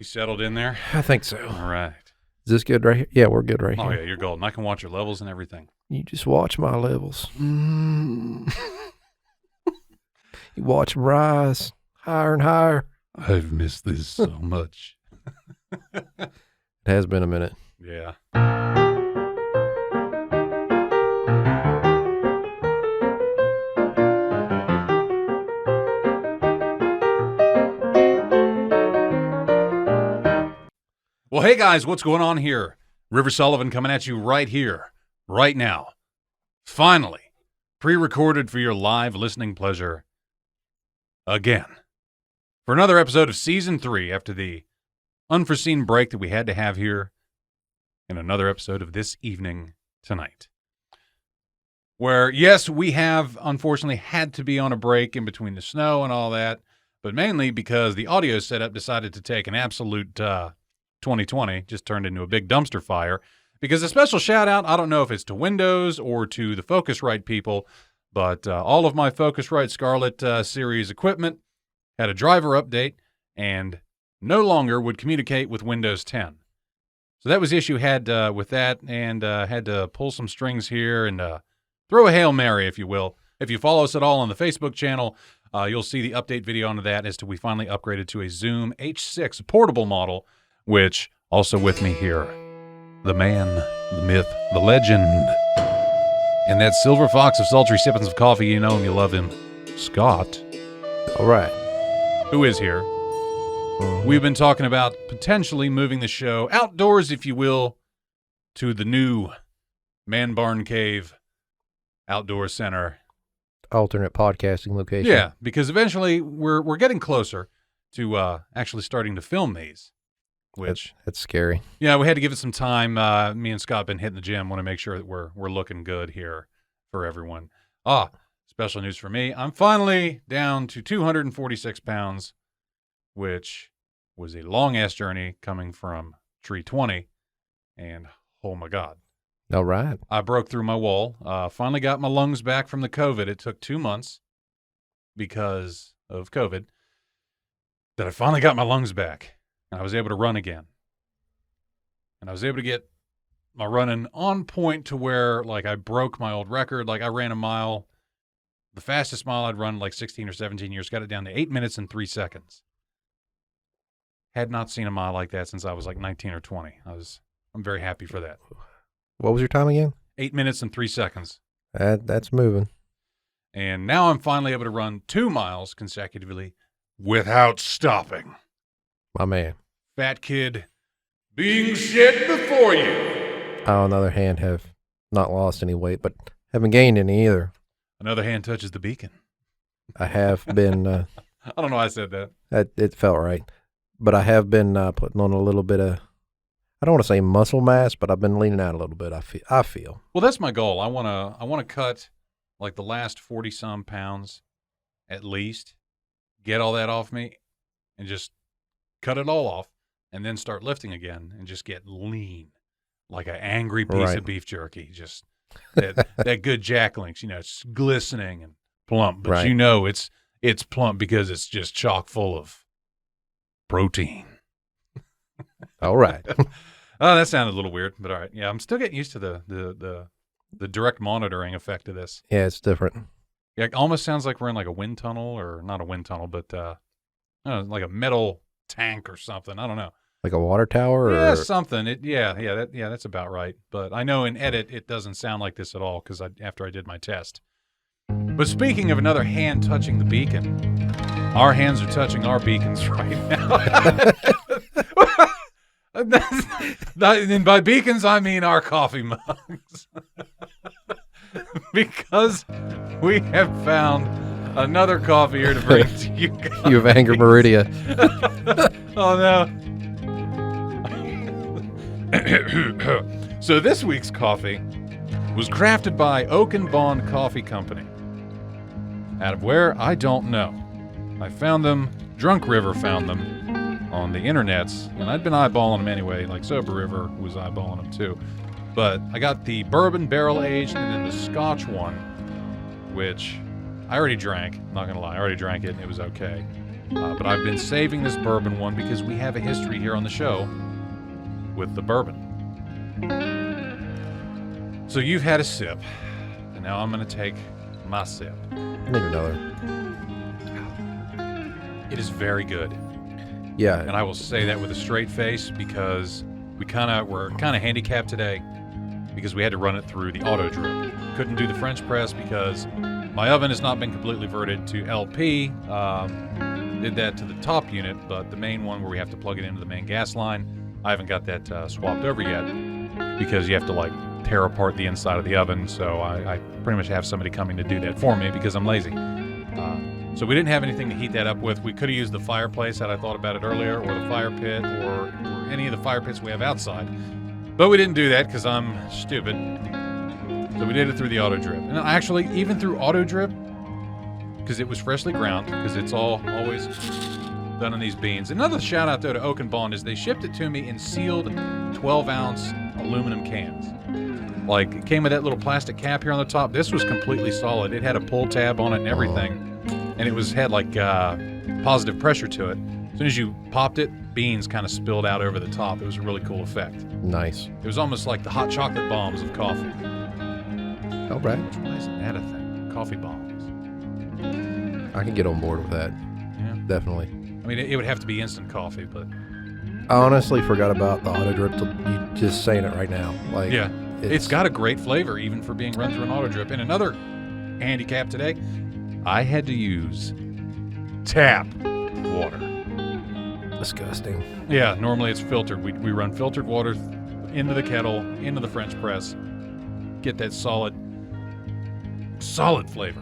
You settled in there? I think so. All right. Is this good right here? Yeah, we're good right Oh, here. yeah, you're golden. I can watch your levels and everything. You just watch my levels. You watch them rise higher and higher. I've missed this so much. It has been a minute. Yeah. Well, hey guys, what's going on here? River Sullivan coming at you right here, right now. Finally, pre-recorded for your live listening pleasure again. For another episode of Season 3 after the unforeseen break that we had to have here in another episode of This Evening Tonight. Where, yes, we have unfortunately had to be on a break in between the snow and all that, but mainly because the audio setup decided to take an absolute 2020, just turned into a big dumpster fire. Because a special shout out, I don't know if it's to Windows or to the Focusrite people, but all of my Focusrite Scarlett series equipment had a driver update and no longer would communicate with Windows 10. So that was the issue had with that, and had to pull some strings here and throw a Hail Mary, if you will. If you follow us at all on the Facebook channel, you'll see the update video onto that as to we finally upgraded to a Zoom H6 portable model, which also with me here, the man, the myth, the legend, and that silver fox of sultry sippings of coffee, you know him, you love him, Scott. All right. Who is here. We've been talking about potentially moving the show outdoors, if you will, to the new Man Barn Cave Outdoor Center. Alternate podcasting location. Yeah, because eventually we're getting closer to actually starting to film these. Which that's scary. Yeah, we had to give it some time. Me and Scott have been hitting the gym. Want to make sure that we're looking good here for everyone. Special news for me. I'm finally down to 246 pounds, which was a long-ass journey coming from 320. And, oh, my God. All right. I broke through my wall. Finally got my lungs back from the COVID. It took 2 months because of COVID that I finally got my lungs back. And I was able to run again. And I was able to get my running on point to where, like, I broke my old record. Like, I ran a mile. The fastest mile I'd run, like, 16 or 17 years. Got it down to 8 minutes and 3 seconds. Had not seen a mile like that since I was, like, 19 or 20. I'm very happy for that. What was your time again? 8 minutes and 3 seconds. That's moving. And now I'm finally able to run 2 miles consecutively without stopping. My man. Fat kid being shit before you. I, on the other hand, have not lost any weight, but haven't gained any either. Another hand touches the beacon. I have been... I don't know why I said that. It felt right. But I have been putting on a little bit of, I don't want to say muscle mass, but I've been leaning out a little bit, I feel. Well, that's my goal. I want to cut like the last 40-some pounds at least, get all that off me, and just cut it all off, and then start lifting again and just get lean like an angry piece of beef jerky. Just that good Jack Links, it's glistening and plump, but it's plump because it's just chock full of protein. All right. Oh, that sounded a little weird, but all right. Yeah, I'm still getting used to the direct monitoring effect of this. Yeah, it's different. Yeah, it almost sounds like we're in like a wind tunnel, or not a wind tunnel, but I don't know, like a metal tank or something. I don't know. Like a water tower? Yeah, something. That's about right. But I know in edit it doesn't sound like this at all because after I did my test. But speaking of another hand touching the beacon, our hands are touching our beacons right now. And by beacons, I mean our coffee mugs. Because we have found another coffee here to bring to you guys. You have Anger Meridia. Oh, no. So this week's coffee was crafted by Oak and Bond Coffee Company. Out of where? I don't know. I found them, Drunk River found them on the internets, and I'd been eyeballing them anyway, like Sober River was eyeballing them too. But I got the bourbon barrel aged and then the Scotch one, which I already drank, not gonna lie, I already drank it and it was okay. But I've been saving this bourbon one because we have a history here on the show with the bourbon. So you've had a sip, and now I'm going to take my sip. I need another. It is very good. Yeah. And I will say that with a straight face because we're kind of handicapped today because we had to run it through the auto drip. Couldn't do the French press because my oven has not been completely verted to LP. Did that to the top unit, but the main one where we have to plug it into the main gas line, I haven't got that swapped over yet because you have to like tear apart the inside of the oven. So I pretty much have somebody coming to do that for me because I'm lazy. So we didn't have anything to heat that up with. We could have used the fireplace had I thought about it earlier, or the fire pit, or any of the fire pits we have outside. But we didn't do that because I'm stupid. So we did it through the auto drip. And actually, even through auto drip, because it was freshly ground, because it's always done in these beans. Another shout out though to Oak and Bond is they shipped it to me in sealed 12-ounce aluminum cans. Like, it came with that little plastic cap here on the top. This was completely solid. It had a pull tab on it and everything. And it had like positive pressure to it. As soon as you popped it, beans kind of spilled out over the top. It was a really cool effect. Nice. It was almost like the hot chocolate bombs of coffee. All right. Why isn't that a thing? Coffee bombs. I can get on board with that. Yeah. Definitely. I mean, it would have to be instant coffee, but... I honestly forgot about the auto drip till you just saying it right now. Like, yeah. It's got a great flavor, even for being run through an auto drip. And another handicap today, I had to use tap water. Disgusting. Yeah, normally it's filtered. We run filtered water into the kettle, into the French press, get that solid flavor.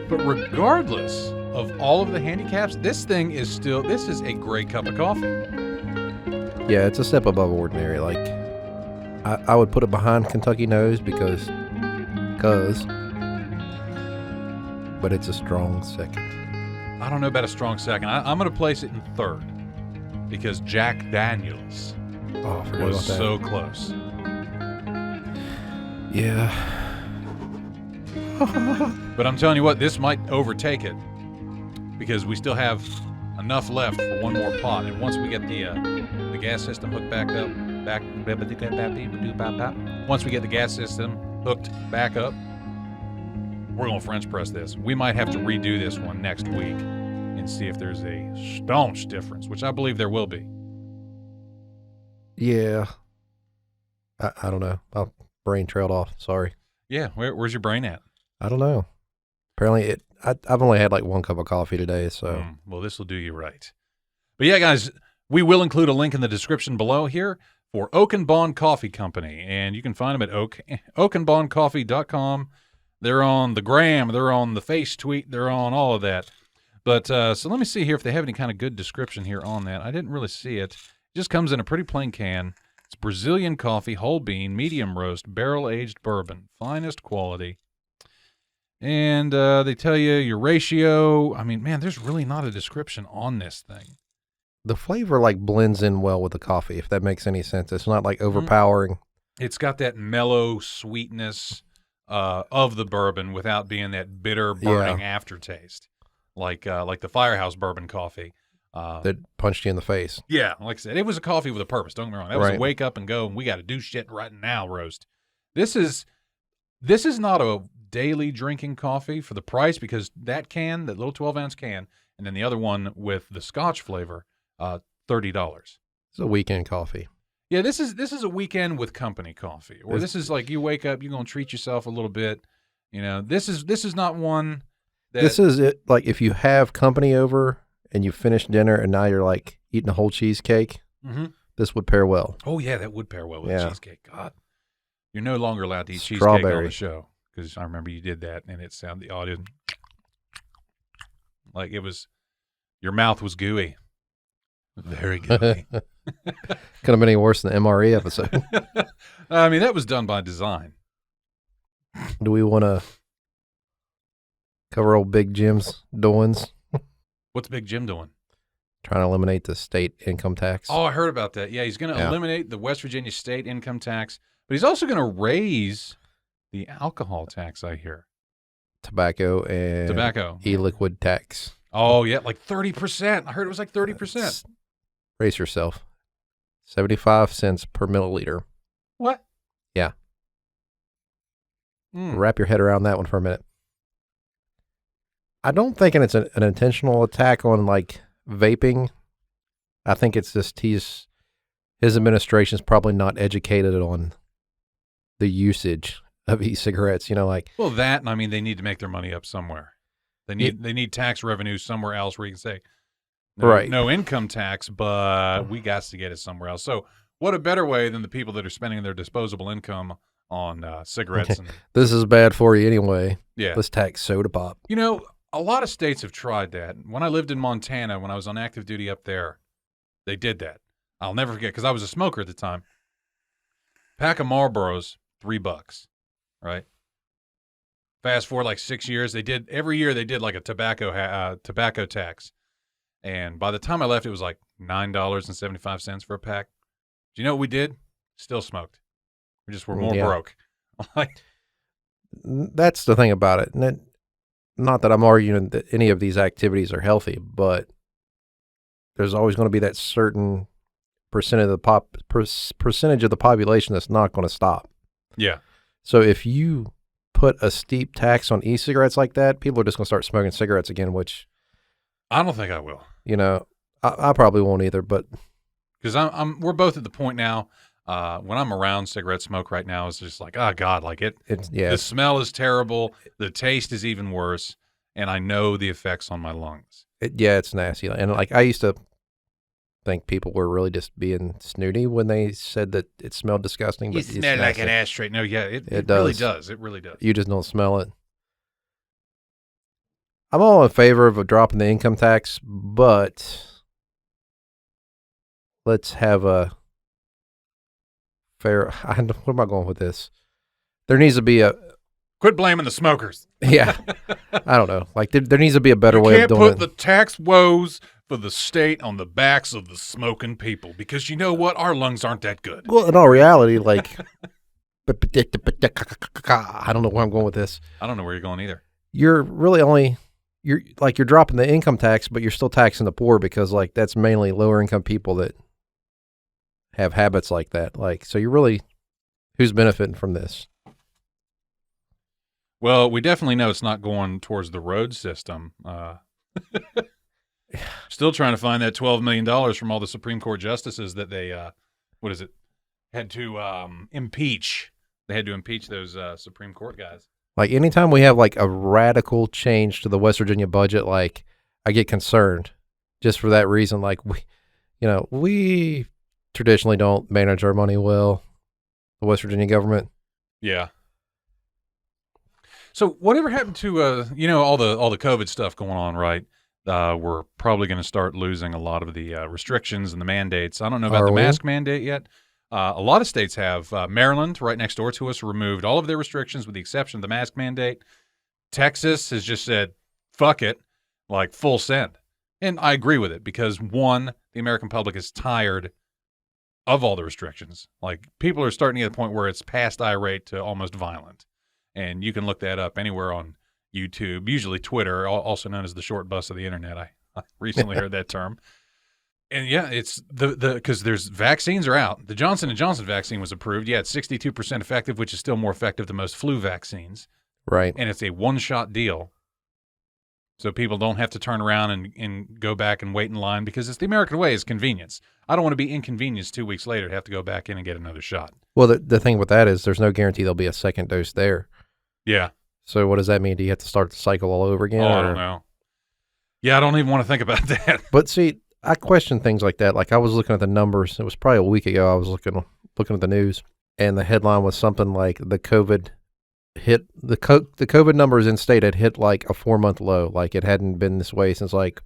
But regardless of all of the handicaps, this is a great cup of coffee. Yeah, it's a step above ordinary. Like, I would put it behind Kentucky Nose because, but it's a strong second. I don't know about a strong second. I'm going to place it in third because Jack Daniels was so close. Yeah. But I'm telling you what, this might overtake it because we still have enough left for one more pot. And once we get the gas system hooked back up, once we get the gas system hooked back up, we're going to French press this. We might have to redo this one next week and see if there's a staunch difference, which I believe there will be. Yeah. I don't know. My brain trailed off. Sorry. Yeah. Where's your brain at? I don't know. Apparently I've only had like one cup of coffee today, so. Well, this will do you right. But yeah, guys, we will include a link in the description below here for Oak and Bond Coffee Company, and you can find them at oakandbondcoffee.com. They're on the gram, they're on the face tweet, they're on all of that. But so let me see here if they have any kind of good description here on that. I didn't really see it. It just comes in a pretty plain can. It's Brazilian coffee, whole bean, medium roast, barrel-aged bourbon, finest quality. And they tell you your ratio. I mean, man, there's really not a description on this thing. The flavor like blends in well with the coffee, if that makes any sense. It's not like overpowering. It's got that mellow sweetness of the bourbon without being that bitter, burning aftertaste, like the Firehouse bourbon coffee. That punched you in the face. Yeah, like I said, it was a coffee with a purpose. Don't get me wrong. That was a wake up and go, and we got to do shit right now roast. This is not a daily drinking coffee for the price because that little 12-ounce can, and then the other one with the Scotch flavor, $30. It's a weekend coffee. Yeah, this is a weekend with company coffee, or this is like you wake up, you're gonna treat yourself a little bit. You know, this is not one. This is it. Like if you have company over and you finish dinner and now you're like eating a whole cheesecake, this would pair well. Oh yeah, that would pair well with cheesecake. God, you're no longer allowed to eat cheesecake on the show because I remember you did that and it sounded the audio like it was your mouth was gooey. Very gooey. Could have been any worse than the MRE episode. I mean, that was done by design. Do we want to cover old Big Jim's doings? What's Big Jim doing? Trying to eliminate the state income tax. Oh, I heard about that. Yeah, he's going to eliminate the West Virginia state income tax, but he's also going to raise the alcohol tax, I hear. Tobacco and e-liquid tax. Oh, yeah, like 30%. I heard it was like 30%. Brace yourself. 75 cents per milliliter. What? Yeah. Mm. Wrap your head around that one for a minute. I don't think it's an intentional attack on like vaping. I think it's just his administration's probably not educated on the usage of e-cigarettes. Like, Well, that, and I mean, they need to make their money up somewhere. They need tax revenue somewhere else where you can say, no income tax, but we got to get it somewhere else. So what a better way than the people that are spending their disposable income on cigarettes. And this is bad for you anyway. Yeah. Let's tax soda pop. A lot of states have tried that. When I lived in Montana, when I was on active duty up there, they did that. I'll never forget, because I was a smoker at the time. Pack of Marlboros, $3, right? Fast forward like 6 years, every year they did like a tobacco tax. And by the time I left, it was like $9.75 for a pack. Do you know what we did? Still smoked. We just were more broke. That's the thing about it. And not that I'm arguing that any of these activities are healthy, but there's always going to be that certain percentage of the population that's not going to stop. Yeah. So if you put a steep tax on e-cigarettes like that, people are just going to start smoking cigarettes again, which I don't think I will. I probably won't either, but because we're both at the point now. When I'm around cigarette smoke right now, it's just like, oh God, like the smell is terrible. The taste is even worse. And I know the effects on my lungs. It's nasty. And like, I used to think people were really just being snooty when they said that it smelled disgusting. But it smelled like an ashtray. No, yeah, it really does. It really does. You just don't smell it. I'm all in favor of dropping the income tax, but let's have a fair. Where am I going with this? There needs to be a. Quit blaming the smokers. Yeah, I don't know. Like there needs to be a better way of doing it. You can't put the tax woes for the state on the backs of the smoking people, because you know what? Our lungs aren't that good. Well, in all reality, like, I don't know where I'm going with this. I don't know where you're going either. You're really you're dropping the income tax, but you're still taxing the poor, because like that's mainly lower income people that have habits like that. Like, so you're really, who's benefiting from this? Well, we definitely know it's not going towards the road system. Still trying to find that $12 million from all the Supreme Court justices that they, had to impeach. They had to impeach those Supreme Court guys. Like, anytime we have like a radical change to the West Virginia budget, like, I get concerned just for that reason. Like, we traditionally don't manage our money well, the West Virginia government. Yeah. So whatever happened to all the COVID stuff going on, right? We're probably going to start losing a lot of the restrictions and the mandates. I don't know about the mask mandate yet. A lot of states have. Maryland, right next door to us, removed all of their restrictions with the exception of the mask mandate. Texas has just said, fuck it, like full send. And I agree with it, because one, the American public is tired of all the restrictions. Like, people are starting to get to the point where it's past irate to almost violent. And you can look that up anywhere on YouTube, usually Twitter, also known as the short bus of the internet. I recently heard that term. And yeah, it's because there's vaccines are out. The Johnson & Johnson vaccine was approved. Yeah, it's 62% effective, which is still more effective than most flu vaccines. Right. And it's a one-shot deal. So people don't have to turn around and go back and wait in line, because it's the American way, is convenience. I don't want to be inconvenienced 2 weeks later to have to go back in and get another shot. Well, the thing with that is there's no guarantee there'll be a second dose there. Yeah. So what does that mean? Do you have to start the cycle all over again? I don't know. Yeah, I don't even want to think about that. But see, I question things like that. Like, I was looking at the numbers. It was probably a week ago. I was looking at the news, and the headline was something like the COVID numbers in state had hit like a 4-month low. Like, it hadn't been this way since like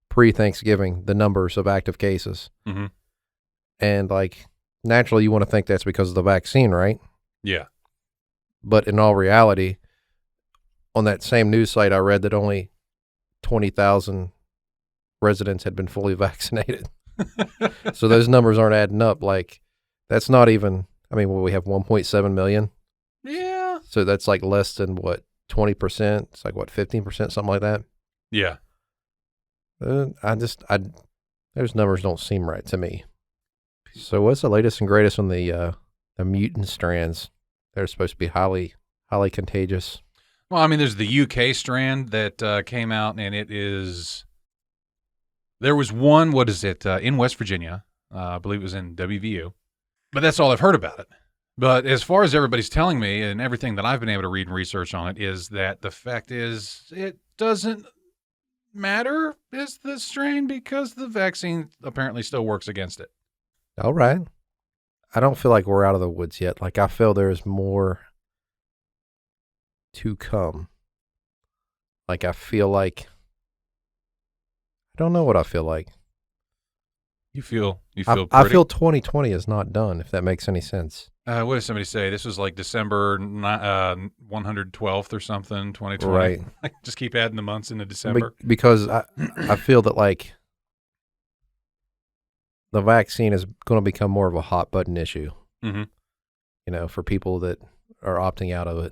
pre-Thanksgiving, the numbers of active cases. Mm-hmm. And like, naturally you want to think that's because of the vaccine, right? Yeah. But in all reality, on that same news site, I read that only 20,000 residents had been fully vaccinated. So those numbers aren't adding up. Like, that's not even, we have 1.7 million. Yeah. So that's like less than 20%? It's like 15%, something like that. Yeah. Those numbers don't seem right to me. So what's the latest and greatest on the mutant strands? They're supposed to be highly contagious. Well, I mean, there's the UK strand that came out, and there was one, in West Virginia. I believe it was in WVU. But that's all I've heard about it. But as far as everybody's telling me and everything that I've been able to read and research on it is that the fact is it doesn't matter is the strain because the vaccine apparently still works against it. All right. I don't feel like we're out of the woods yet. Like, I feel there's more to come. Like, I feel like, I don't know what I feel like. You feel I feel 2020 is not done, if that makes any sense. What did somebody say? This was like December 112th or something, 2020. Right. Just keep adding the months into December. Because I feel that, like, the vaccine is going to become more of a hot button issue, mm-hmm. For people that are opting out of it.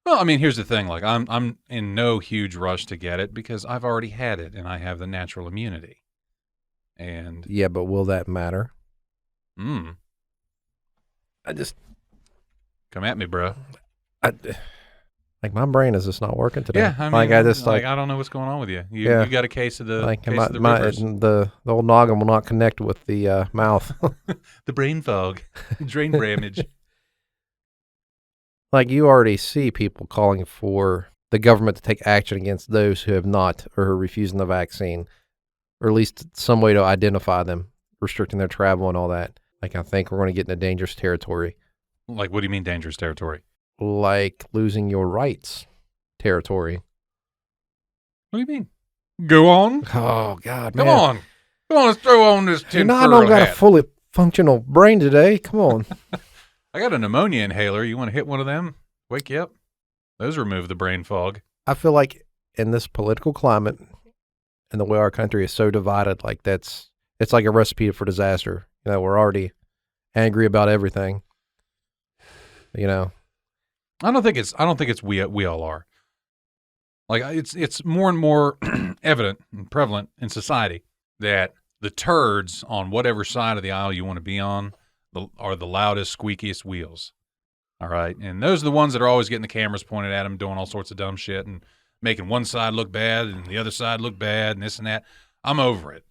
Well, I mean, here's the thing. Like, I'm in no huge rush to get it because I've already had it and I have the natural immunity. And yeah, but will that matter? I just come at me, bro. Like, my brain is just not working today. Yeah, I mean, like, I don't know what's going on with you. You got a case of the rivers. The old noggin will not connect with the mouth. The brain fog, brain damage. Like, you already see people calling for the government to take action against those who have not or are refusing the vaccine, or at least some way to identify them, restricting their travel and all that. Like, I think we're going to get into dangerous territory. Like, what do you mean dangerous territory? Like losing your rights territory. What do you mean? Go on. Oh, God, man. Come on, let's throw on this tin I don't got a fully functional brain today. Come on. I got a pneumonia inhaler. You want to hit one of them? Wake you up. Those remove the brain fog. I feel like in this political climate and the way our country is so divided, like it's like a recipe for disaster. We're already angry about everything. I don't think it's we all are. Like, it's more and more evident and prevalent in society that the turds on whatever side of the aisle you want to be on are the loudest, squeakiest wheels. All right, and those are the ones that are always getting the cameras pointed at them, doing all sorts of dumb shit and making one side look bad and the other side look bad and this and that. I'm over it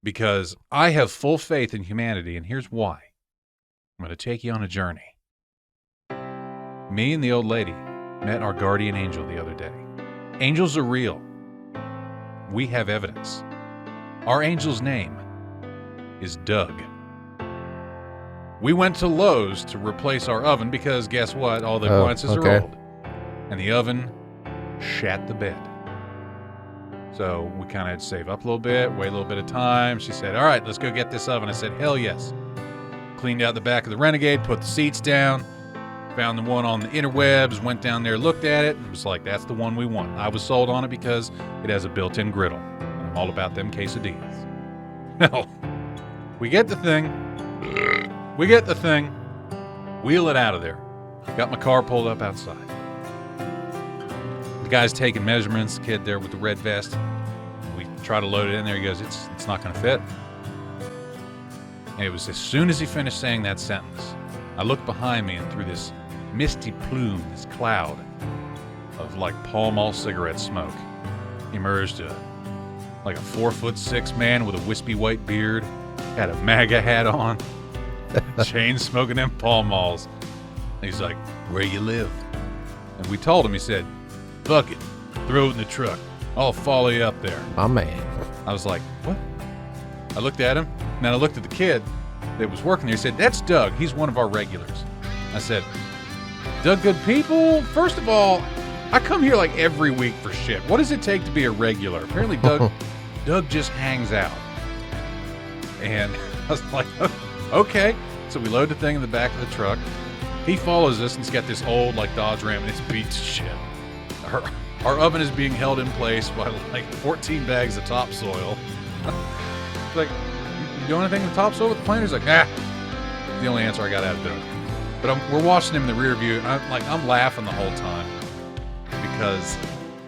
because I have full faith in humanity, and here's why. I'm going to take you on a journey. Me and the old lady met our guardian angel the other day. Angels are real. We have evidence. Our angel's name is Doug. We went to Lowe's to replace our oven because guess what? All the appliances are old. And the oven shat the bed. So we kind of had to save up a little bit, wait a little bit of time. She said, all right, let's go get this oven. I said, hell yes. Cleaned out the back of the Renegade, put the seats down. Found the one on the interwebs, went down there, looked at it, and was like, that's the one we want. I was sold on it because it has a built-in griddle. And I'm all about them quesadillas. Well, we get the thing, wheel it out of there. Got my car pulled up outside. The guy's taking measurements, kid there with the red vest. We try to load it in there. He goes, it's not going to fit. And it was as soon as he finished saying that sentence, I looked behind me, and through this misty plume, this cloud of like Pall Mall cigarette smoke, emerged like a 4'6" man with a wispy white beard, had a MAGA hat on, chain smoking them Pall Malls. And he's like, where you live? And we told him, he said, fuck it, throw it in the truck. I'll follow you up there. My man. I was like, what? I looked at him, and then I looked at the kid that was working there. He said, that's Doug. He's one of our regulars. I said, Doug, good people? First of all, I come here like every week for shit. What does it take to be a regular? Apparently Doug just hangs out. And I was like, okay. So we load the thing in the back of the truck. He follows us, and he's got this old like Dodge Ram, and it's beat to shit. Our oven is being held in place by like 14 bags of topsoil. Like, you do anything with topsoil with the plane? He's like, the only answer I got out of Doug. But we're watching him in the rear view, and I'm laughing the whole time because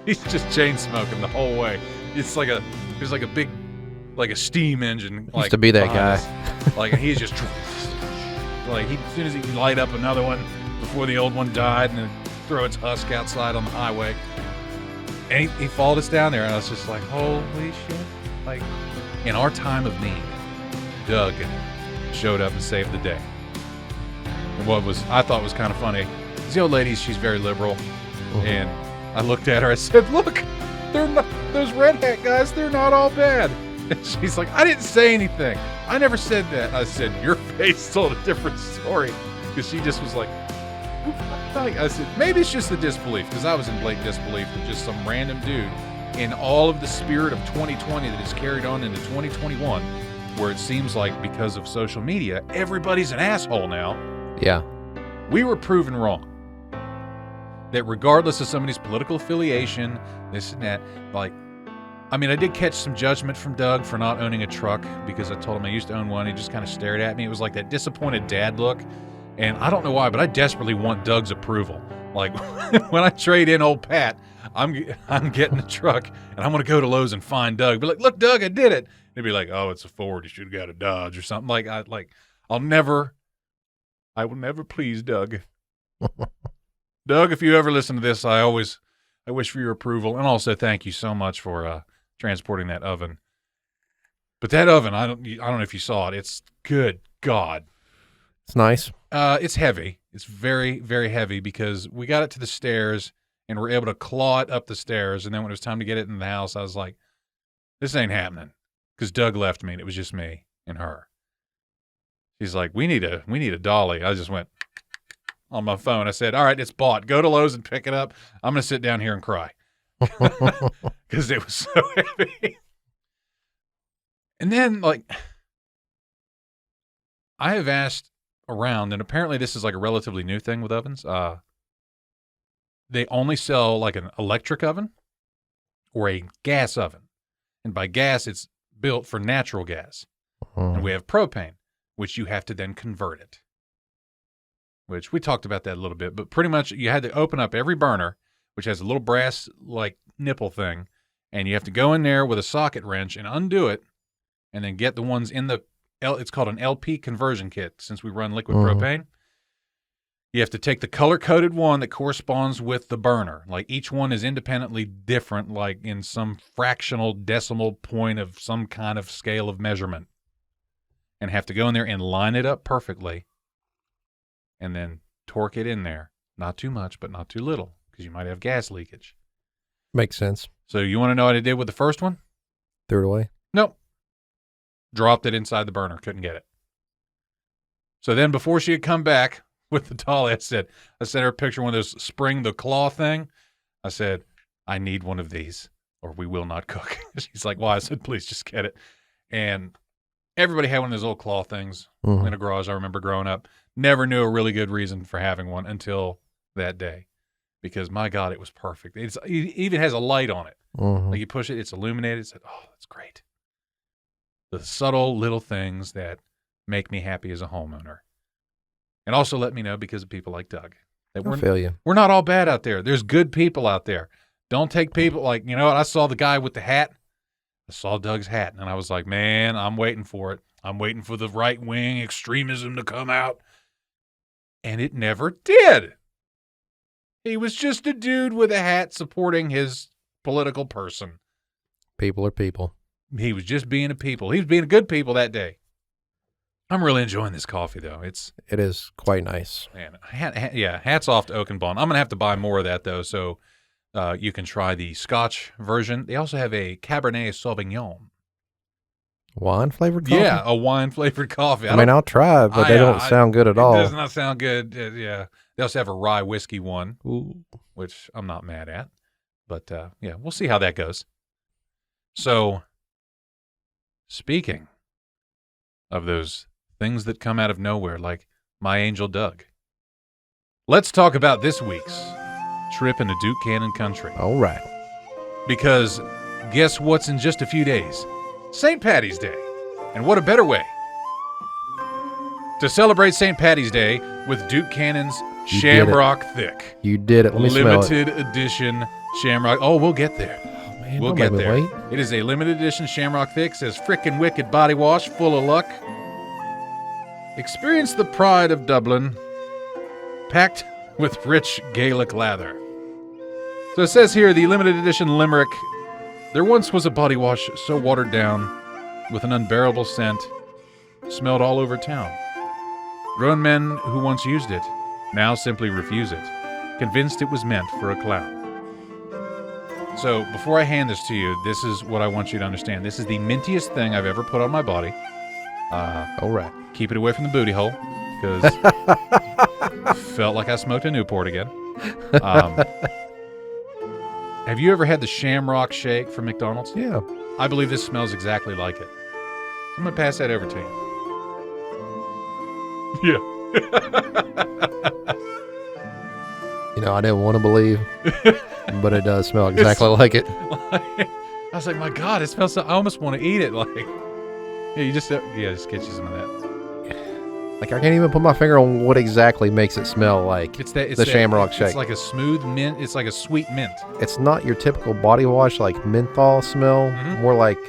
he's just chain smoking the whole way. It's like a There's like a big, like a steam engine. Like, Used to be that guy. Like he's just like as soon as he can light up another one before the old one died, and then throw its husk outside on the highway. And he followed us down there, and I was just like, holy shit! Like in our time of need, Doug showed up and saved the day. And what I thought was kind of funny. The old lady, she's very liberal, and I looked at her. I said, "Look, they're not, those red hat guys. They're not all bad." And she's like, "I didn't say anything. I never said that." I said, "Your face told a different story," because she just was like, I said, "Maybe it's just the disbelief," because I was in blatant disbelief that just some random dude, in all of the spirit of 2020 that is carried on into 2021, where it seems like because of social media, everybody's an asshole now. Yeah, we were proven wrong. That regardless of somebody's political affiliation, this and that, like, I mean, I did catch some judgment from Doug for not owning a truck because I told him I used to own one. He just kind of stared at me. It was like that disappointed dad look. And I don't know why, but I desperately want Doug's approval. Like, when I trade in old Pat, I'm getting a truck, and I'm going to go to Lowe's and find Doug. Be like, "Look, Doug, I did it." He'd be like, "Oh, it's a Ford. You should have got a Dodge or something." I will never please Doug. Doug, if you ever listen to this, I wish for your approval, and also thank you so much for transporting that oven. But that oven, I don't know if you saw it. It's good God. it's nice. It's heavy. It's very, very heavy because we got it to the stairs and we're able to claw it up the stairs. And then when it was time to get it in the house, I was like, "This ain't happening," because Doug left me and it was just me and her. She's like, we need a dolly. I just went on my phone. I said, "All right, it's bought. Go to Lowe's and pick it up. I'm going to sit down here and cry." Because it was so heavy. And then, like, I have asked around, and apparently this is like a relatively new thing with ovens. They only sell like an electric oven or a gas oven. And by gas, it's built for natural gas. And we have propane, which you have to then convert it. Which we talked about that a little bit, but pretty much you had to open up every burner, which has a little brass like nipple thing, and you have to go in there with a socket wrench and undo it, and then get the ones in the it's called an LP conversion kit since we run liquid propane. You have to take the color-coded one that corresponds with the burner. Like each one is independently different, like in some fractional decimal point of some kind of scale of measurement. And have to go in there and line it up perfectly. And then torque it in there. Not too much, but not too little, because you might have gas leakage. Makes sense. So you want to know what I did with the first one? Threw it away. Nope. Dropped it inside the burner. Couldn't get it. So then before she had come back with the dolly, I sent her a picture of one of those spring the claw thing. I said, "I need one of these or we will not cook." She's like, "Why?" I said, "Please just get it." And everybody had one of those old claw things in a garage. I remember growing up. Never knew a really good reason for having one until that day. Because, my God, it was perfect. It even has a light on it. Like you push it, it's illuminated. It's like, oh, that's great. The subtle little things that make me happy as a homeowner. And also let me know, because of people like Doug, that we're not all bad out there. There's good people out there. Don't take people like, you know what? I saw the guy with the hat. I saw Doug's hat, and I was like, man, I'm waiting for it. I'm waiting for the right-wing extremism to come out. And it never did. He was just a dude with a hat supporting his political person. People are people. He was just being a people. He was being a good people that day. I'm really enjoying this coffee, though. It is quite nice. Man, hats off to Oakenbaum. I'm going to have to buy more of that, though, so you can try the Scotch version. They also have a Cabernet Sauvignon. Wine-flavored coffee? Yeah, a wine-flavored coffee. I mean, I'll try it, but they don't sound good at all. It does not sound good. Yeah. They also have a rye whiskey one, which I'm not mad at. But, yeah, we'll see how that goes. So, speaking of those things that come out of nowhere, like my angel Doug, let's talk about this week's trip into Duke Cannon country. All right. Because guess what's in just a few days? St. Paddy's Day. And what a better way to celebrate St. Paddy's Day with Duke Cannon's Shamrock Thick. You did it. Let me smell it. Limited edition Shamrock. Oh, we'll get there. Oh, Man, We'll don't get make me there. wait. It is a limited edition Shamrock Fix. Says frickin' wicked body wash, full of luck. Experience the pride of Dublin, packed with rich Gaelic lather. So it says here, the limited edition Limerick. There once was a body wash so watered down with an unbearable scent, smelled all over town. Grown men who once used it now simply refuse it, convinced it was meant for a clown. So before I hand this to you, this is what I want you to understand. This is the mintiest thing I've ever put on my body. All right. Keep it away from the booty hole, because felt like I smoked a Newport again. Have you ever had the Shamrock Shake from McDonald's? Yeah. I believe this smells exactly like it. So I'm going to pass that over to you. Yeah. You know, I didn't want to believe, but it does smell exactly like it. I was like, my God, it smells so... I almost want to eat it. Like, yeah, just get you some of that. Like, I can't even put my finger on what exactly makes it smell like the Shamrock Shake. It's like a smooth mint. It's like a sweet mint. It's not your typical body wash, like menthol smell. More like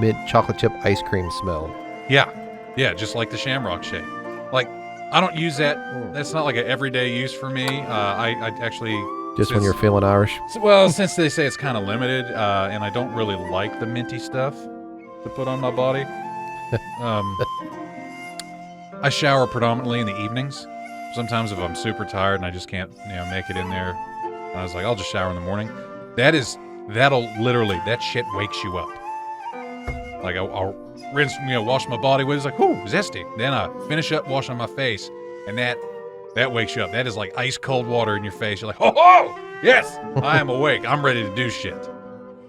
mint chocolate chip ice cream smell. Yeah. Yeah, just like the Shamrock Shake. Like, I don't use that. That's not like an everyday use for me. I actually... Just when you're feeling Irish? Well, since they say it's kind of limited, and I don't really like the minty stuff to put on my body. I shower predominantly in the evenings. Sometimes if I'm super tired and I just can't, make it in there, I was like, I'll just shower in the morning. That shit wakes you up. Like I'll rinse, wash my body with. It's like, whoo, zesty. Then I finish up washing my face, and that wakes you up. That is like ice cold water in your face. You're like, oh, yes, I am awake. I'm ready to do shit.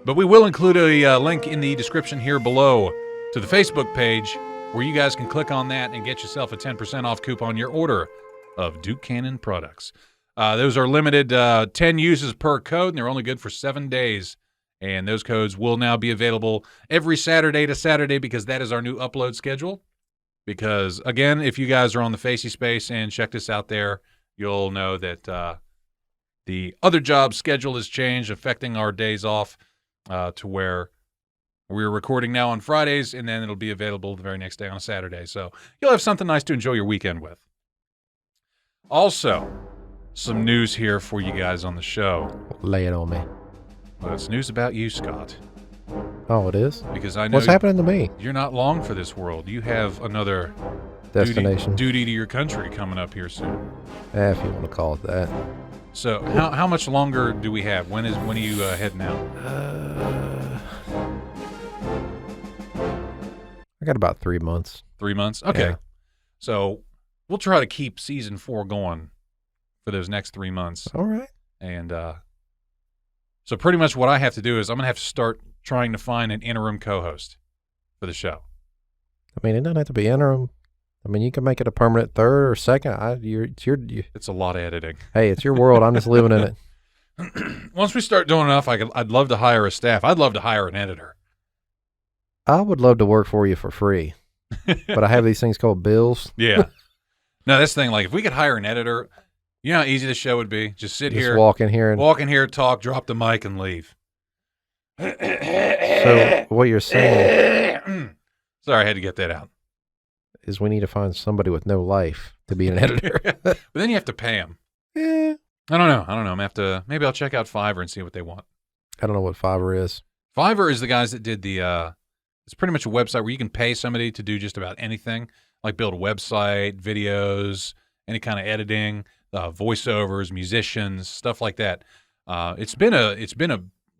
But we will include a link in the description here below to the Facebook page where you guys can click on that and get yourself a 10% off coupon your order of Duke Cannon products. Those are limited 10 uses per code, and they're only good for 7 days. And those codes will now be available every Saturday to Saturday because that is our new upload schedule. Because, again, if you guys are on the Facey Space and check this out there, you'll know that the other job schedule has changed, affecting our days off to where we're recording now on Fridays, and then it'll be available the very next day on a Saturday. So you'll have something nice to enjoy your weekend with. Also, some news here for you guys on the show. Lay it on me. Well, it's news about you, Scott. Oh, it is? Because I know what's happening to me? You're not long for this world. You have another destination duty to your country coming up here soon. If you want to call it that. So how much longer do we have? When are you heading out? I got about 3 months. 3 months? Okay. Yeah. So we'll try to keep season 4 going for those next 3 months. All right. And so pretty much what I have to do is I'm going to have to start trying to find an interim co-host for the show. I mean, it doesn't have to be interim. I mean, you can make it a permanent third or second. It's a lot of editing. Hey, it's your world. I'm just living in it. Once we start doing enough, I'd love to hire a staff. I'd love to hire an editor. I would love to work for you for free, but I have these things called bills. Yeah. No, this thing, like if we could hire an editor, you know how easy the show would be? Just here. Walk in here, talk, drop the mic, and leave. So what you're saying... Sorry, I had to get that out. Is we need to find somebody with no life to be an editor. But then you have to pay them. Yeah. I don't know. Maybe I'll check out Fiverr and see what they want. I don't know what Fiverr is. Fiverr is the guys that did the, it's pretty much a website where you can pay somebody to do just about anything, like build a website, videos, any kind of editing, voiceovers, musicians, stuff like that. It's been a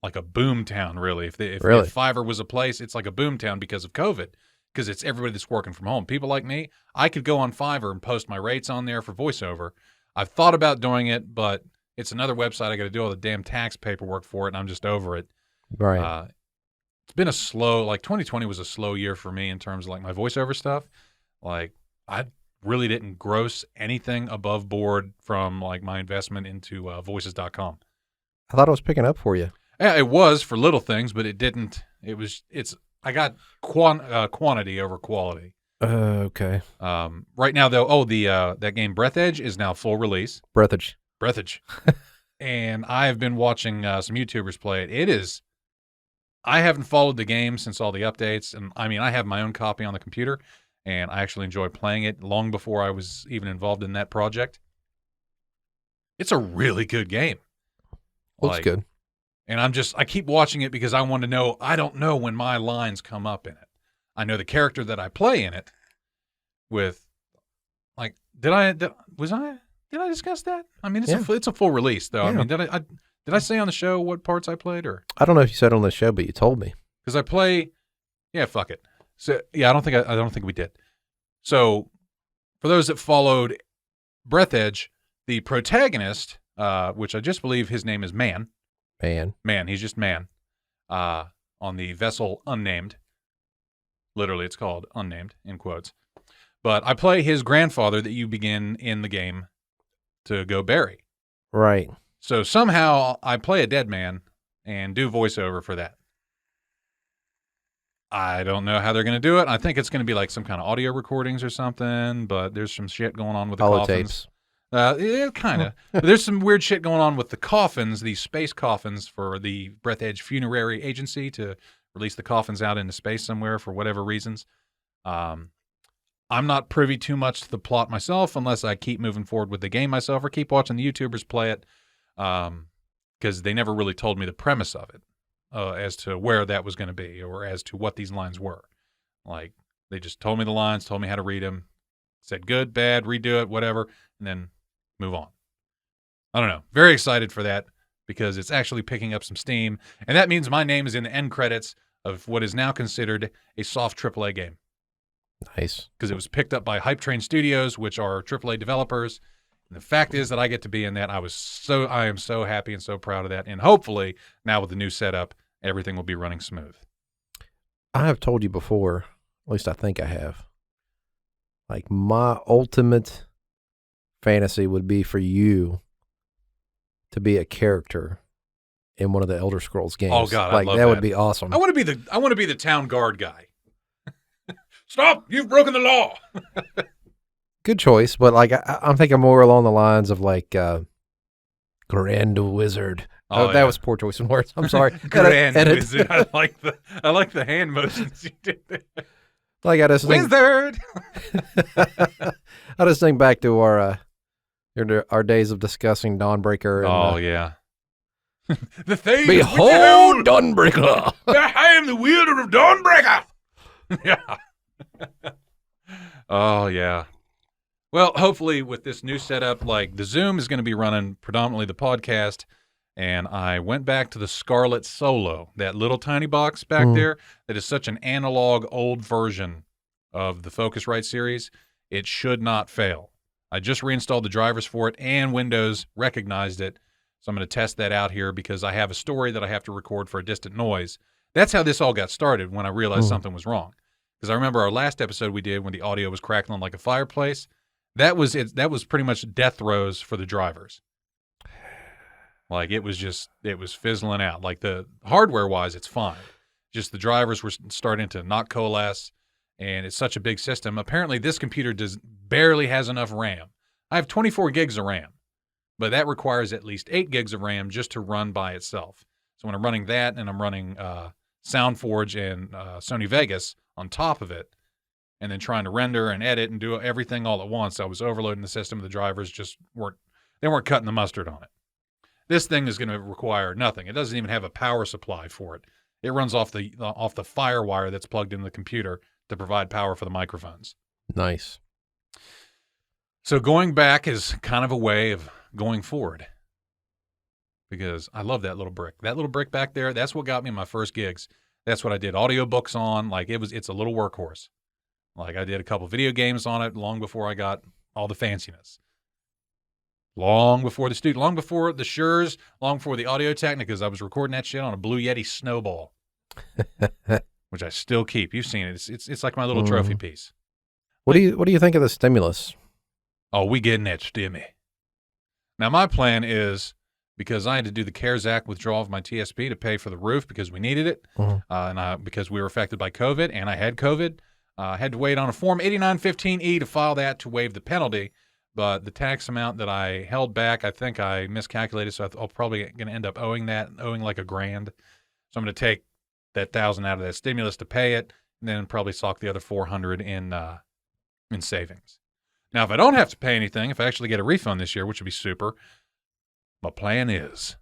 like a boom town, really. If Fiverr was a place, it's like a boom town because of COVID. Because it's everybody that's working from home. People like me, I could go on Fiverr and post my rates on there for voiceover. I've thought about doing it, but it's another website. I got to do all the damn tax paperwork for it, and I'm just over it. Right. It's been 2020 was a slow year for me in terms of like my voiceover stuff. Like I really didn't gross anything above board from like my investment into voices.com. I thought it was picking up for you. Yeah, it was for little things, but it didn't. I got quantity over quality. Okay. Right now, though, that game Breathedge is now full release. Breathedge. and I have been watching some YouTubers play it. I haven't followed the game since all the updates, and I mean, I have my own copy on the computer, and I actually enjoy playing it long before I was even involved in that project. It's a really good game. Looks good. And I keep watching it because I want to know. I don't know when my lines come up in it. I know the character that I play in it with, like, did I discuss that? I mean, it's a full release though. Yeah. I mean, did I say on the show what parts I played, or I don't know if you said on the show, but you told me. Because I play, fuck it. So yeah, I don't think we did. So for those that followed Breathedge, the protagonist, which I just believe his name is Man. He's just Man. On the vessel Unnamed. Literally, it's called Unnamed, in quotes. But I play his grandfather that you begin in the game to go bury. Right. So somehow I play a dead man and do voiceover for that. I don't know how they're going to do it. I think it's going to be like some kind of audio recordings or something, but there's some shit going on with the coffins. Yeah, kind of. But there's some weird shit going on with the coffins, these space coffins for the Breathedge Funerary Agency to release the coffins out into space somewhere for whatever reasons. I'm not privy too much to the plot myself unless I keep moving forward with the game myself or keep watching the YouTubers play it, because they never really told me the premise of it as to where that was going to be or as to what these lines were. Like, they just told me the lines, told me how to read them, said good, bad, redo it, whatever, and then move on. I don't know. Very excited for that because it's actually picking up some steam, and that means my name is in the end credits of what is now considered a soft AAA game. Nice. Because it was picked up by Hype Train Studios, which are AAA developers. And the fact is that I get to be in that. I am so happy and so proud of that. And hopefully, now with the new setup, everything will be running smooth. I have told you before, at least I think I have, like, my ultimate fantasy would be for you to be a character in one of the Elder Scrolls games. Oh God, like, I love that would be awesome. I want to be the town guard guy. Stop! You've broken the law. Good choice, but like I'm thinking more along the lines of like Grand Wizard. Oh, that was poor choice in words. I'm sorry. Grand Wizard. I like the hand motions you did there. Like I just Wizard. I just think back to our days of discussing Dawnbreaker. And, yeah. The thing. Behold, Dawnbreaker. I am the wielder of Dawnbreaker. Yeah. Oh yeah. Well, hopefully with this new setup, like the Zoom is going to be running predominantly the podcast, and I went back to the Scarlet Solo, that little tiny box back there that is such an analog old version of the Focusrite series. It should not fail. I just reinstalled the drivers for it, and Windows recognized it. So I'm going to test that out here because I have a story that I have to record for a distant noise. That's how this all got started when I realized something was wrong. Because I remember our last episode we did when the audio was crackling like a fireplace. That was it. That was pretty much death throes for the drivers. Like it was fizzling out. Like the hardware-wise, it's fine. Just the drivers were starting to not coalesce, and it's such a big system. Apparently, this computer barely has enough RAM. I have 24 gigs of RAM, but that requires at least 8 gigs of RAM just to run by itself. So when I'm running that and I'm running SoundForge and Sony Vegas on top of it, and then trying to render and edit and do everything all at once, I was overloading the system. The drivers just weren't cutting the mustard on it. This thing is going to require nothing. It doesn't even have a power supply for it. It runs off the fire wire that's plugged into the computer to provide power for the microphones. Nice. So going back is kind of a way of going forward, because I love that little brick. That little brick back there, that's what got me my first gigs. That's what I did audiobooks on. Like it's a little workhorse. Like I did a couple video games on it long before I got all the fanciness. Long before the studio, long before the Shure, long before the Audio Technicas, I was recording that shit on a Blue Yeti Snowball, which I still keep. You've seen it. It's like my little trophy piece. What do you think of the stimulus? Oh, we getting that stimmy. Now my plan is, because I had to do the CARES Act withdrawal of my TSP to pay for the roof because we needed it, because we were affected by COVID and I had COVID. I had to wait on a Form 8915E to file that to waive the penalty. but the tax amount that I held back, I think I miscalculated, so I'm probably going to end up owing like $1,000. So I'm going to take that $1,000 out of that stimulus to pay it, and then probably sock the other $400 in savings. Now, if I don't have to pay anything, if I actually get a refund this year, which would be super, my plan is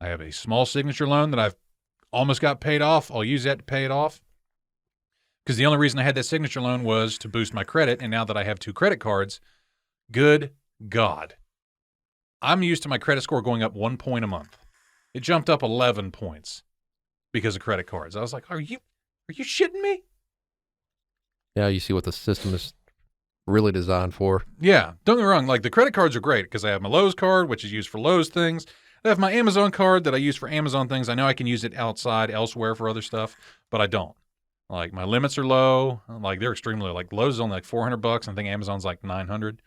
I have a small signature loan that I've almost got paid off. I'll use that to pay it off, because the only reason I had that signature loan was to boost my credit, and now that I have 2 credit cards, good God, I'm used to my credit score going up 1 point a month. It jumped up 11 points because of credit cards. I was like, are you shitting me? Yeah, you see what the system is really designed for. Yeah, don't get me wrong. Like, the credit cards are great because I have my Lowe's card, which is used for Lowe's things. I have my Amazon card that I use for Amazon things. I know I can use it elsewhere for other stuff, but I don't. Like, my limits are low. Like, they're extremely low. Like, Lowe's is only like $400. I think Amazon's like $900.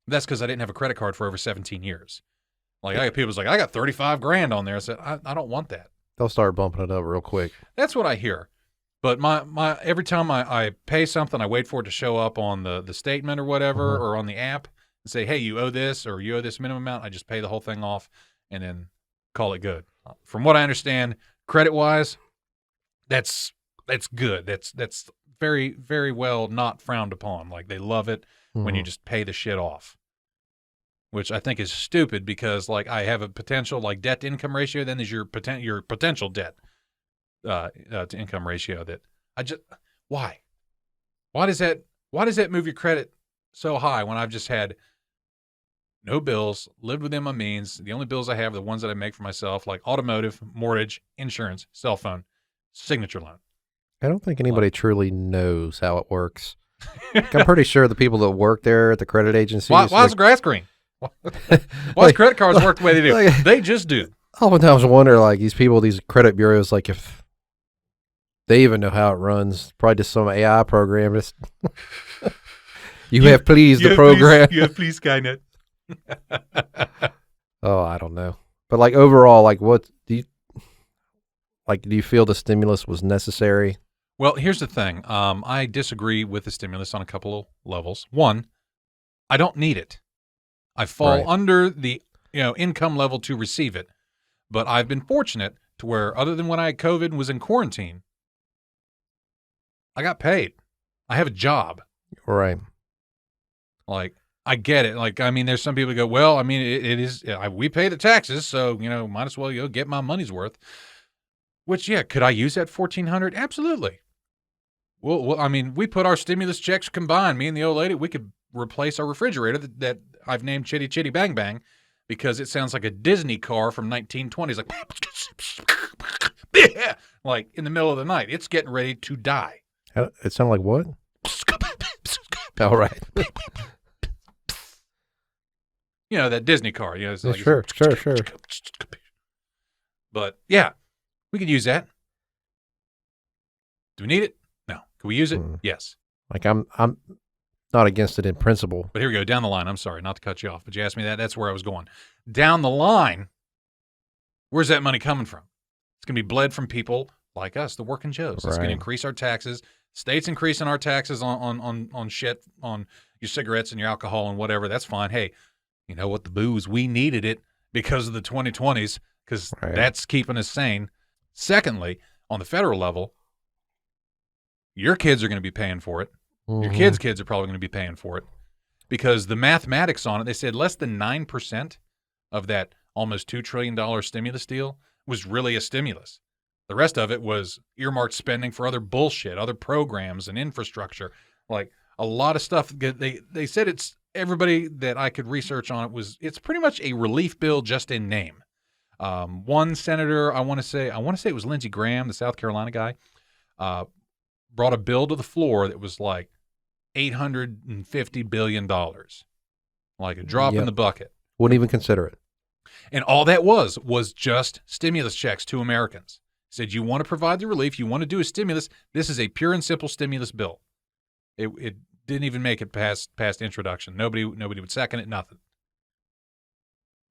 That's because I didn't have a credit card for over 17 years. Like, I got people's like, I got 35 grand on there. I said, I don't want that. They'll start bumping it up real quick. That's what I hear. But my every time I pay something, I wait for it to show up on the statement or whatever, or on the app and say, hey, you owe this, or you owe this minimum amount. I just pay the whole thing off and then call it good. From what I understand, credit-wise, that's good. That's very, very well not frowned upon. Like, they love it when you just pay the shit off, which I think is stupid because, like, I have a potential, like, debt to income ratio. Then there's your potential debt to income ratio that why does that move your credit so high when I've just had no bills, lived within my means? The only bills I have are the ones that I make for myself, like automotive, mortgage, insurance, cell phone, signature loan. I don't think anybody truly knows how it works. Like, I'm pretty sure the people that work there at the credit agency. Why is the grass green? Why does credit cards work the way they do? They just do. I oftentimes wonder, like, these people, these credit bureaus, like, if they even know how it runs. Probably just some AI program. Just you have pleased the program. You have pleased Skynet. Oh, I don't know. But, like, overall, like, what do you feel the stimulus was necessary? Well, here's the thing. I disagree with the stimulus on a couple of levels. One, I don't need it. I fall under the income level to receive it. But I've been fortunate to where, other than when I had COVID and was in quarantine, I got paid. I have a job. Right. Like, I get it. Like, I mean, there's some people who go, well, I mean, it is, we pay the taxes, so, might as well get my money's worth. Which, yeah, could I use that $1,400? Absolutely. Well, I mean, we put our stimulus checks combined, me and the old lady, we could replace our refrigerator that I've named Chitty Chitty Bang Bang because it sounds like a Disney car from 1920s, like, like in the middle of the night. It's getting ready to die. It sounded like what? All right. That Disney car. It's like, sure. But, yeah, we could use that. Do we need it? No. Can we use it? Yes. Like, I'm not against it in principle. But here we go. Down the line. I'm sorry, not to cut you off, but you asked me that. That's where I was going. Down the line, where's that money coming from? It's going to be bled from people like us, the working Joes. It's going to increase our taxes. States increasing our taxes on shit, on your cigarettes and your alcohol and whatever. That's fine. Hey, you know what? The booze, we needed it because of the 2020s because that's keeping us sane. Secondly, on the federal level, your kids are going to be paying for it. Your kids are probably going to be paying for it because the mathematics on it, they said less than 9% of that almost $2 trillion stimulus deal was really a stimulus. The rest of it was earmarked spending for other bullshit, other programs and infrastructure, like a lot of stuff. They said it's everybody that I could research on it it's pretty much a relief bill just in name. One senator, I want to say it was Lindsey Graham, the South Carolina guy, brought a bill to the floor that was like $850 billion, like a drop in the bucket. Wouldn't even consider it. And all that was just stimulus checks to Americans. Said, you want to provide the relief, you want to do a stimulus, this is a pure and simple stimulus bill. It didn't even make it past introduction. Nobody would second it, nothing.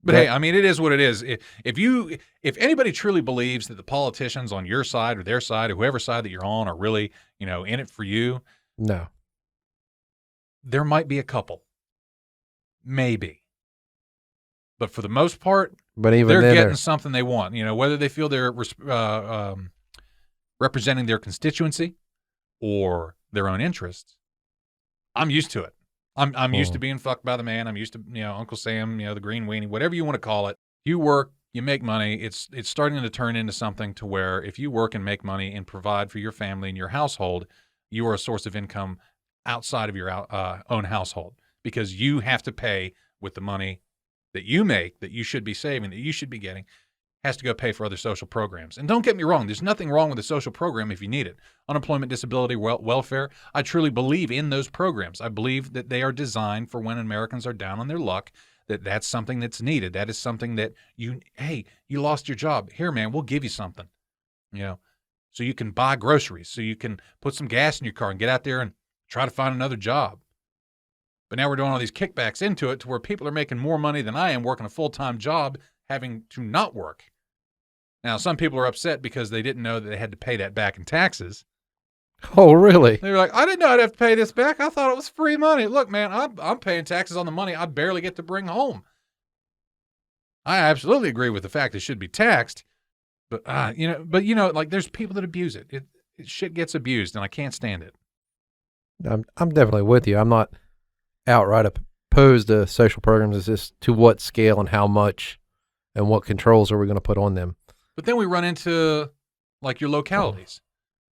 But hey, I mean, it is what it is. If anybody truly believes that the politicians on your side or their side or whoever side that you're on are really, in it for you, no. There might be a couple. maybe. But for the most part, But even they're then, getting something they want. Whether they feel they're representing their constituency or their own interests, I'm used to it. I'm used to being fucked by the man. I'm used to Uncle Sam, the green weenie, whatever you want to call it. You work, you make money. It's starting to turn into something to where if you work and make money and provide for your family and your household, you are a source of income outside of your own household, because you have to pay with the money that you make, that you should be saving, that you should be getting, has to go pay for other social programs. And don't get me wrong, there's nothing wrong with a social program if you need it. Unemployment, disability, welfare, I truly believe in those programs. I believe that they are designed for when Americans are down on their luck, that's something that's needed. That is something that you lost your job. Here, man, we'll give you something, so you can buy groceries, so you can put some gas in your car and get out there and try to find another job. But now we're doing all these kickbacks into it to where people are making more money than I am working a full-time job, having to not work. Now, some people are upset because they didn't know that they had to pay that back in taxes. Oh, really? They were like, I didn't know I'd have to pay this back. I thought it was free money. Look, man, I'm paying taxes on the money I barely get to bring home. I absolutely agree with the fact it should be taxed, but like there's people that abuse it. Shit gets abused, and I can't stand it. I'm definitely with you. I'm not outright opposed to social programs. It's just to what scale and how much and what controls are we going to put on them. But then we run into like your localities.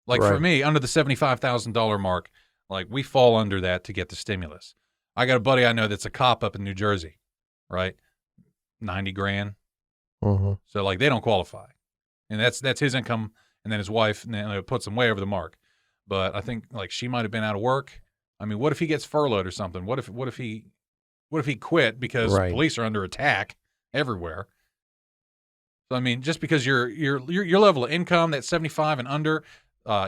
Like Right. For me, under the $75,000 mark, like we fall under that to get the stimulus. I got a buddy I know that's a cop up in New Jersey, right? 90 grand. Mm-hmm. So like they don't qualify. And that's his income, and then his wife, and then it puts him way over the mark. But I think like she might have been out of work. I mean, what if he gets furloughed or something? What if he quit because Right. police are under attack everywhere? So I mean, just because your level of income, that's 75 and under,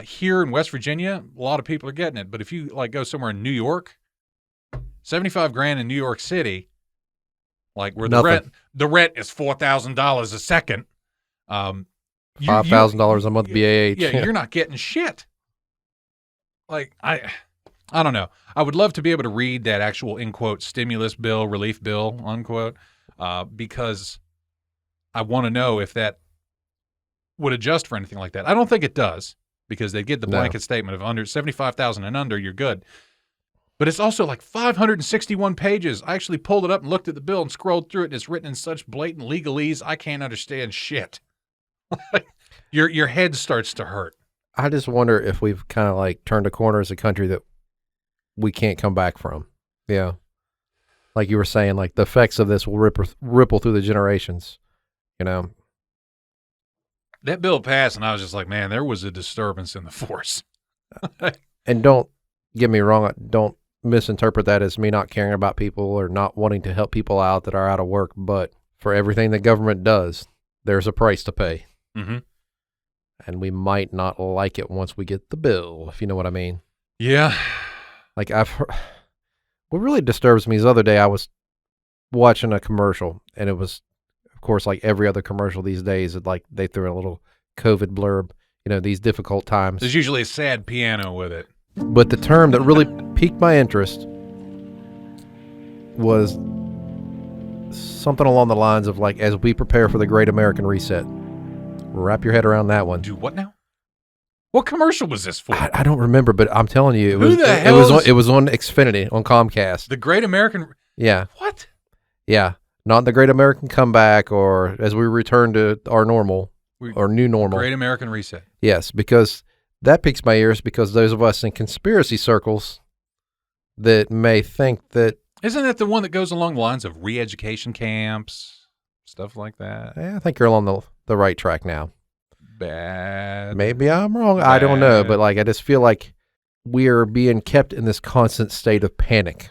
here in West Virginia, a lot of people are getting it. But if you like go somewhere in New York, 75 grand in New York City, like where Nothing. the rent is $4,000 a second. $5,000 a month BAH. Yeah, you're not getting shit. Like I don't know. I would love to be able to read that actual in quote stimulus bill, relief bill, unquote, because I want to know if that would adjust for anything like that. I don't think it does, because they get the blanket statement of under 75,000 and under, you're good. But it's also like 561 pages. I actually pulled it up and looked at the bill and scrolled through it, and it's written in such blatant legalese, I can't understand shit. Your head starts to hurt. I just wonder if we've kind of like turned a corner as a country that we can't come back from. Yeah. Like you were saying, like the effects of this will ripple through the generations, That bill passed, and I was just like, man, there was a disturbance in the force. And don't get me wrong, don't misinterpret that as me not caring about people or not wanting to help people out that are out of work, but for everything the government does, there's a price to pay. Mm-hmm. And we might not like it once we get the bill, if you know what I mean. Yeah. Like I've heard, what really disturbs me is the other day I was watching a commercial, and it was, of course, like every other commercial these days, like they threw in a little COVID blurb, these difficult times. There's usually a sad piano with it. But the term that really piqued my interest was something along the lines of like, as we prepare for the Great American Reset. Wrap your head around that one. Do what now? What commercial was this for? I don't remember, but I'm telling you, Who the hell it was on Xfinity on Comcast. The Great American. Yeah. What? Yeah. Not the Great American Comeback, or as we return to our normal or new normal. Great American Reset. Yes, because that piques my ears, because those of us in conspiracy circles that may think that. Isn't that the one that goes along the lines of re-education camps, stuff like that? Yeah, I think you're on the right track now. Bad. Maybe I'm wrong. I don't know, but like I just feel like we're being kept in this constant state of panic.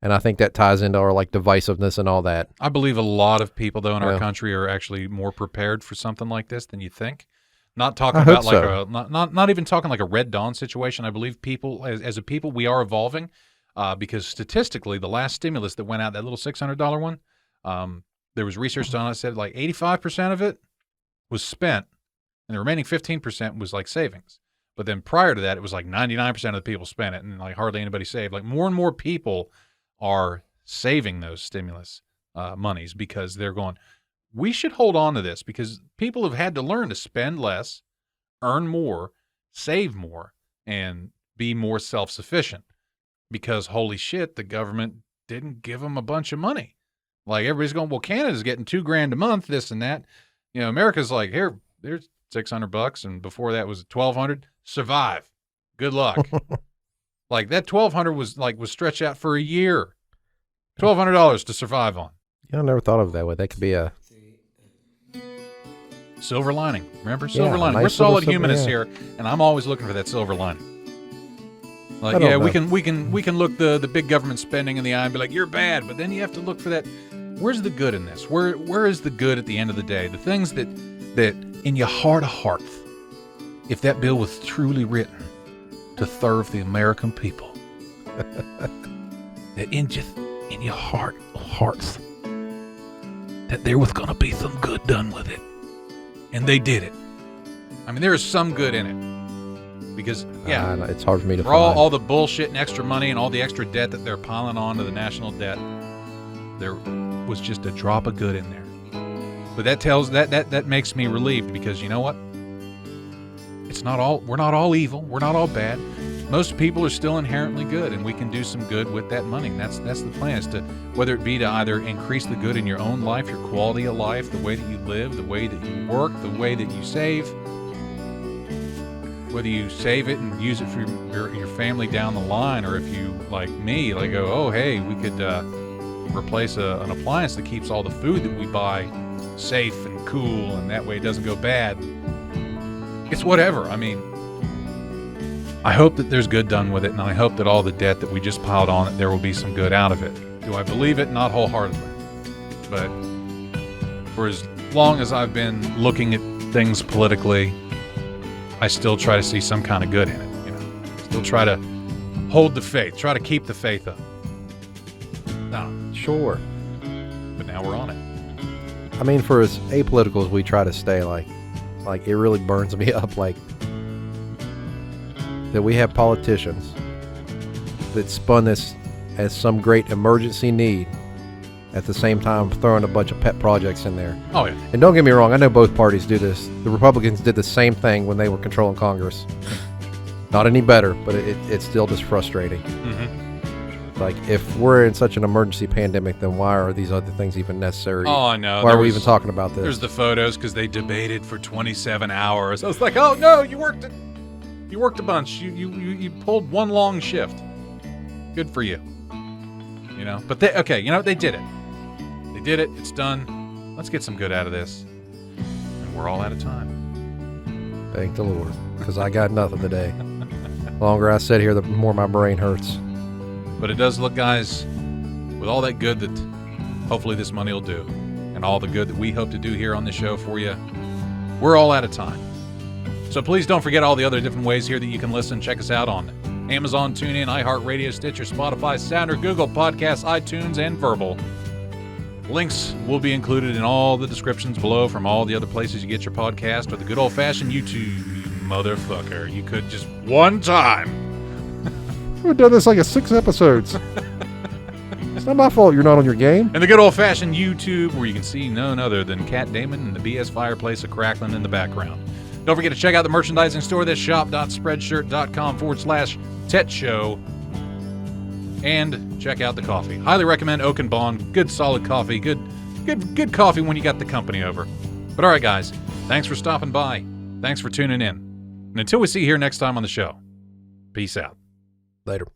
And I think that ties into our like divisiveness and all that. I believe a lot of people though in our country are actually more prepared for something like this than you think. Not talking about like not even talking like a Red Dawn situation. I believe people as a people we are evolving because statistically the last stimulus that went out, that little $600 one, there was research done that said like 85% of it was spent and the remaining 15% was like savings. But then prior to that it was like 99% of the people spent it and like hardly anybody saved. Like more and more people are saving those stimulus monies because they're going, we should hold on to this because people have had to learn to spend less, earn more, save more, and be more self-sufficient because, holy shit, the government didn't give them a bunch of money. Like, everybody's going, well, Canada's getting $2,000 a month, this and that. You know, America's like, here, there's $600, and before that was $1,200. Survive. Good luck. Like, that $1,200 was stretched out for a year. $1,200 to survive on. I never thought of it that way. That could be a silver lining. Remember, silver lining. Nice We're solid silver, humanists here, and I'm always looking for that silver lining. Like, yeah, we can look the big government spending in the eye and be like, you're bad, but then you have to look for that. Where's the good in this? Where is the good at the end of the day? The things that in your heart of hearts, if that bill was truly written to serve the American people, that in your heart of hearts, that there was going to be some good done with it. And they did it. I mean, there is some good in it. Because, yeah, it's hard for me to for find. all the bullshit and extra money and all the extra debt that they're piling on to the national debt, there was just a drop of good in there. But that makes me relieved because, you know what? We're not all evil. We're not all bad. Most people are still inherently good, and we can do some good with that money. And that's the plan, is to, whether it be to either increase the good in your own life, your quality of life, the way that you live, the way that you work, the way that you save, whether you save it and use it for your family down the line, or if you, like me, like go, oh, hey, we could replace an appliance that keeps all the food that we buy safe and cool, and that way it doesn't go bad. It's whatever. I mean, I hope that there's good done with it, and I hope that all the debt that we just piled on it, there will be some good out of it. Do I believe it? Not wholeheartedly. But for as long as I've been looking at things politically, I still try to see some kind of good in it. You know, still try to hold the faith, try to keep the faith up. No, Sure. but now we're on it. I mean, for as apolitical as we try to stay, like it really burns me up, like, that we have politicians that spun this as some great emergency need, at the same time throwing a bunch of pet projects in there. Oh, yeah. And don't get me wrong, I know both parties do this. The Republicans did the same thing when they were controlling Congress. Not any better, but it's still just frustrating. Mm-hmm. Like, if we're in such an emergency pandemic, then why are these other things even necessary? Oh, I know. Why are we even talking about this? There's the photos because they debated for 27 hours. I was like, oh, no, you worked a bunch. You pulled one long shift. Good for you. You know, but they did it. They did it. It's done. Let's get some good out of this. And we're all out of time. Thank the Lord, because I got nothing today. The longer I sit here, the more my brain hurts. But it does look, guys, with all that good that hopefully this money will do, and all the good that we hope to do here on the show for you, we're all out of time. So please don't forget all the other different ways here that you can listen. Check us out on Amazon, TuneIn, iHeart Radio, Stitcher, Spotify, Sounder, Google Podcasts, iTunes, and VURBL. Links will be included in all the descriptions below from all the other places you get your podcast, or the good old-fashioned YouTube, you motherfucker. You could just one time. We've done this like 6 episodes. It's not my fault you're not on your game. And the good old-fashioned YouTube, where you can see none other than Cat Damon and the BS fireplace a crackling in the background. Don't forget to check out the merchandising store. That's shop.spreadshirt.com/TET show. And check out the coffee. Highly recommend Oak and Bond. Good, solid coffee. Good good coffee when you got the company over. But all right, guys, thanks for stopping by. Thanks for tuning in. And until we see you here next time on the show, peace out. Later.